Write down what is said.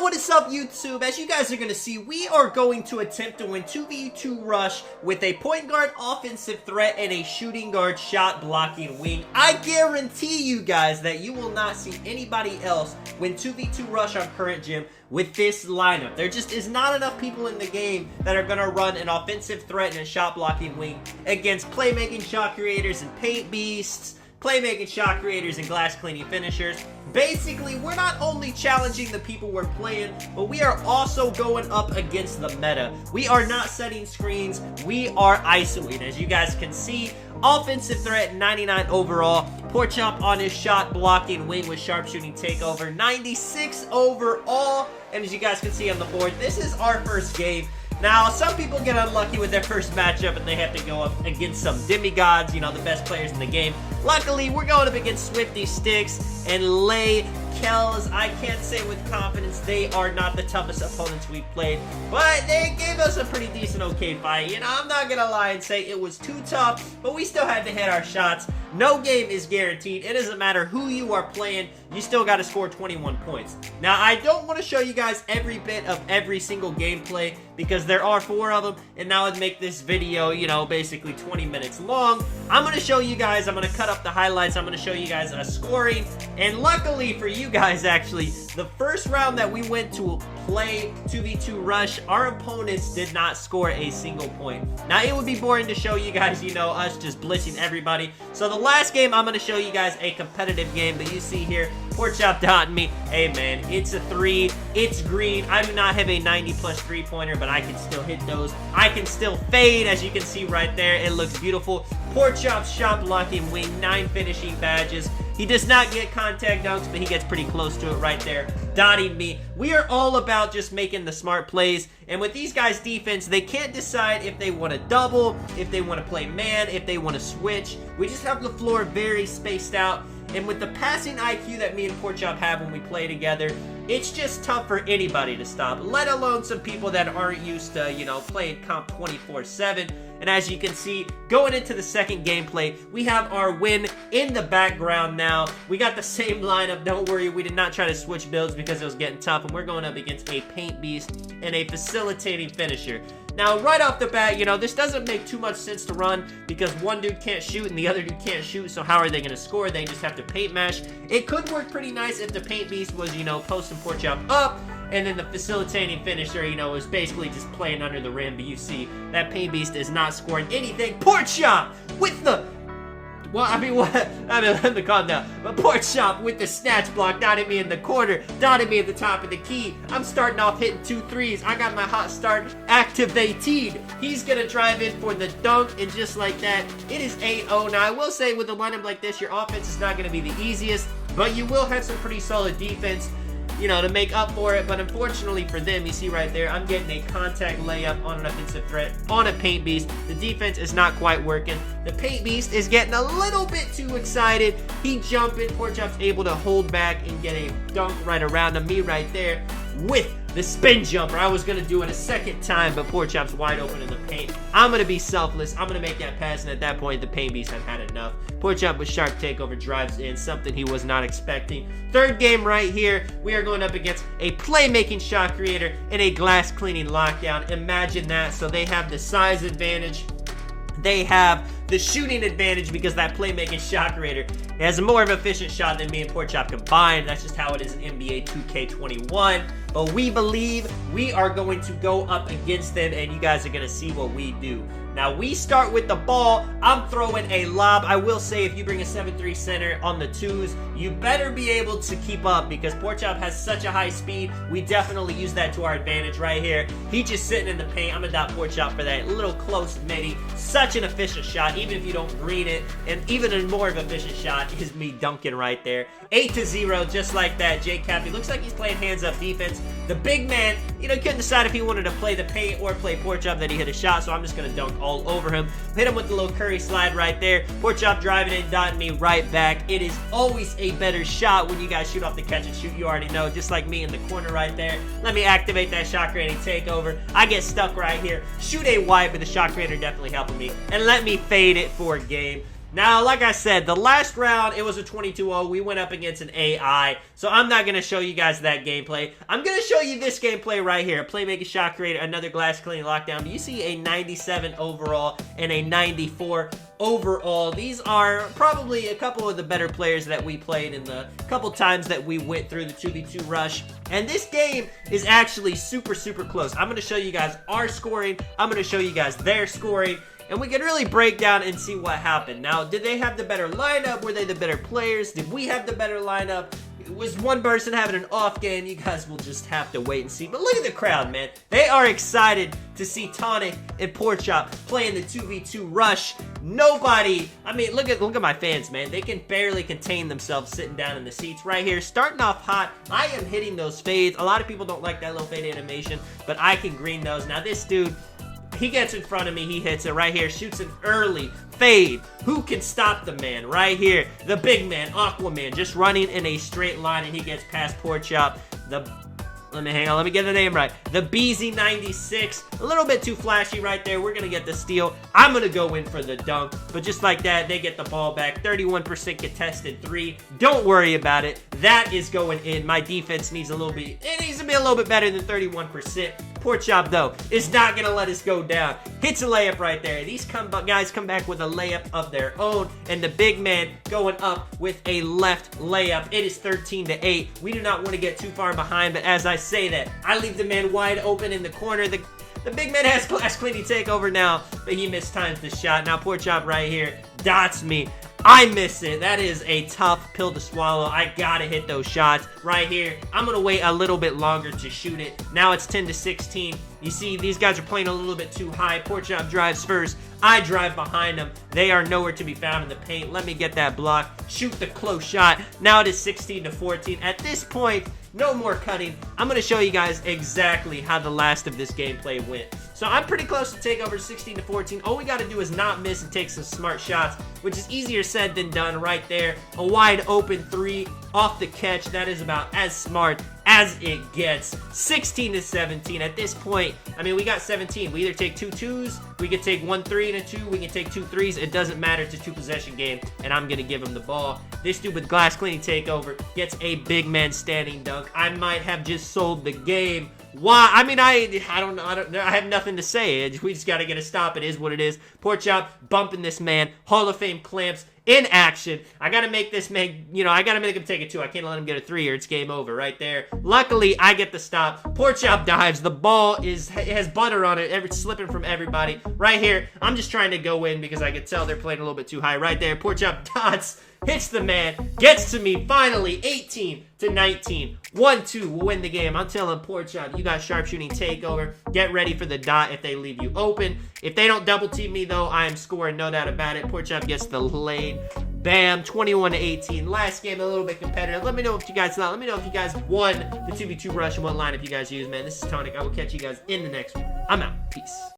what is up, YouTube? As you guys are going to see, we are going to attempt to win 2v2 rush with a point guard offensive threat and a shooting guard shot blocking wing. I guarantee you guys that you will not see anybody else win 2v2 rush on current gym with this lineup. There just is not enough people in the game that are going to run an offensive threat and a shot blocking wing against playmaking shot creators and paint beasts, playmaking shot creators and glass cleaning finishers. Basically, we're not only challenging the people we're playing, but we are also going up against the meta. We are not setting screens, we are isolating. As you guys can see, offensive threat 99 overall, Porchop on his shot blocking wing with sharpshooting takeover 96 overall. And as you guys can see on the board, this is our first game. Now, some people get unlucky with their first matchup and they have to go up against some demigods, you know, the best players in the game. Luckily, we're going up against Swifty Sticks and Lay Kells. I can't say with confidence they are not the toughest opponents we've played, but they gave us a pretty decent okay fight. You know, I'm not gonna lie and say it was too tough, but we still had to hit our shots. No game is guaranteed. It doesn't matter who you are playing, you still got to score 21 points. Now, I don't want to show you guys every bit of every single gameplay because there are 4 of them, and that would make this video, you know, basically 20 minutes long. I'm going to show you guys, I'm going to cut up the highlights, I'm going to show you guys scoring, and luckily for you guys, actually, the first round that we went to play 2v2 rush, our opponents did not score a single point. Now, it would be boring to show you guys, you know, us just blitzing everybody. So the last game, I'm going to show you guys a competitive game that you see here. Porchop dotting me. Hey, man, it's a 3. It's green. I do not have a 90-plus three-pointer, but I can still hit those. I can still fade, as you can see right there. It looks beautiful. Porchop's shot blocking wing, 9 finishing badges. He does not get contact dunks, but he gets pretty close to it right there, dotting me. We are all about just making the smart plays, and with these guys' defense, they can't decide if they want to double, if they want to play man, if they want to switch. We just have the floor very spaced out, and with the passing IQ that me and Porchop have when we play together, it's just tough for anybody to stop, let alone some people that aren't used to, you know, playing comp 24/7. And as you can see, going into the second gameplay, we have our win in the background now. We got the same lineup. Don't worry, we did not try to switch builds because it was getting tough. And we're going up against a paint beast and a facilitating finisher. Now, right off the bat, you know, this doesn't make too much sense to run because one dude can't shoot and the other dude can't shoot. So how are they going to score? They just have to paint mash. It could work pretty nice if the paint beast was, you know, posting Porchop up. And then the facilitating finisher, you know, is basically just playing under the rim. But you see, that paint beast is not scoring anything. Porchop with the... Well, I mean, what? I mean, let me calm down. But Porchop with the snatch block, dotted me in the corner, dotted me at the top of the key. I'm starting off hitting 2 threes. I got my hot start activated. He's going to drive in for the dunk, and just like that, it is 8-0. Now, I will say, with a lineup like this, your offense is not going to be the easiest, but you will have some pretty solid defense, you know, to make up for it. But unfortunately for them, you see right there, I'm getting a contact layup on an offensive threat on a paint beast. The defense is not quite working. The paint beast is getting a little bit too excited. He jumping. Porchop's able to hold back and get a dunk right around him. Me right there with the spin jumper. I was going to do it a second time, but Porchop's wide open in the paint. I'm going to be selfless. I'm going to make that pass, and at that point, the paint beast had had enough. Porchop with sharp takeover drives in, something he was not expecting. Third game right here, we are going up against a playmaking shot creator and a glass cleaning lockdown. Imagine that. So they have the size advantage. They have the shooting advantage because that playmaking shot creator has a more of an efficient shot than me and Porchop combined. That's just how it is in NBA 2K21. But we believe we are going to go up against them, and you guys are going to see what we do. Now, we start with the ball. I'm throwing a lob. I will say, if you bring a 7'3" center on the 2s, you better be able to keep up because Porchop has such a high speed. We definitely use that to our advantage right here. He just sitting in the paint. I'm going to dot Porchop for that little close midi. Such an efficient shot, even if you don't green it. And even a more of an efficient shot is me dunking right there. 8-0, just like that. Jay Cappy looks like he's playing hands-up defense. The big man, you know, couldn't decide if he wanted to play the paint or play Porchop that he hit a shot, so I'm just going to dunk all over him. Hit him with the little Curry slide right there. Porchop driving in, dotting me right back. It is always a better shot when you guys shoot off the catch and shoot. You already know, just like me in the corner right there. Let me activate that shot creating takeover. I get stuck right here. Shoot a wide, but the shot creator definitely helping me. And let me fade it for a game. Now, like I said, the last round, it was a 22-0. We went up against an AI, so I'm not going to show you guys that gameplay. I'm going to show you this gameplay right here. Playmaking shot creator, another glass cleaning lockdown. But you see a 97 overall and a 94 overall. These are probably a couple of the better players that we played in the couple times that we went through the 2v2 rush. And this game is actually super, super close. I'm going to show you guys our scoring. I'm going to show you guys their scoring. And we can really break down and see what happened. Now, did they have the better lineup? Were they the better players? Did we have the better lineup? Was one person having an off game? You guys will just have to wait and see. But look at the crowd, man. They are excited to see Tonic and Porkchop playing the 2v2 rush. Nobody, I mean, look at my fans, man. They can barely contain themselves sitting down in the seats right here. Starting off hot, I am hitting those fades. A lot of people don't like that little fade animation, but I can green those. Now, this dude, he gets in front of me, he hits it right here, shoots an early fade. Who can stop the man right here? The big man, Aquaman, just running in a straight line, and he gets past Porkchop. Let me get the name right. The BZ96, a little bit too flashy right there. We're gonna get the steal. I'm gonna go in for the dunk, but just like that, they get the ball back. 31% contested three. Don't worry about it. That is going in. My defense needs to be a little bit better than 31%. Porkchop, though, is not gonna let us go down. Hits a layup right there. These guys come back with a layup of their own, and the big man going up with a left layup. It is 13-8. We do not want to get too far behind, but as I say that, I leave the man wide open in the corner. The big man has glass cleaning takeover now, but he mistimes the shot. Now Porkchop right here dots me. I miss it. That is a tough pill to swallow. I gotta hit those shots right here. I'm gonna wait a little bit longer to shoot it. Now it's 10-16. You see, these guys are playing a little bit too high. Porkchop drives first. I drive behind them. They are nowhere to be found in the paint. Let me get that block. Shoot the close shot. Now it is 16-14. At this point, no more cutting. I'm going to show you guys exactly how the last of this gameplay went. So I'm pretty close to take over 16-14. All we got to do is not miss and take some smart shots, which is easier said than done right there. A wide open three off the catch. That is about as smart as it gets. 16-17. At this point, I mean, we got 17. We either take 2 twos, we can take 1 3 and a 2, we can take 2 threes. It doesn't matter. It's a 2-possession game, and I'm going to give him the ball. This dude with glass cleaning takeover gets a big man standing dunk. I might have just sold the game. Why? I mean, I don't know. I have nothing to say. We just got to get a stop. It is what it is. Porkchop bumping this man. Hall of Fame clamps in action. I got to make this man, I got to make him take a 2. I can't let him get a 3 or it's game over right there. Luckily, I get the stop. Porkchop dives. The ball has butter on it. It's slipping from everybody. Right here, I'm just trying to go in because I can tell they're playing a little bit too high. Right there, Porkchop dots. Hits the man, gets to me, finally, 18-19. 1-2 will win the game. I'm telling Porkchop, you got sharpshooting takeover. Get ready for the dot if they leave you open. If they don't double team me, though, I am scoring, no doubt about it. Porkchop gets the lane. Bam, 21-18. Last game, a little bit competitive. Let me know if you guys thought. Let me know if you guys won the 2v2 rush and what lineup you guys use, man. This is Tonic. I will catch you guys in the next one. I'm out. Peace.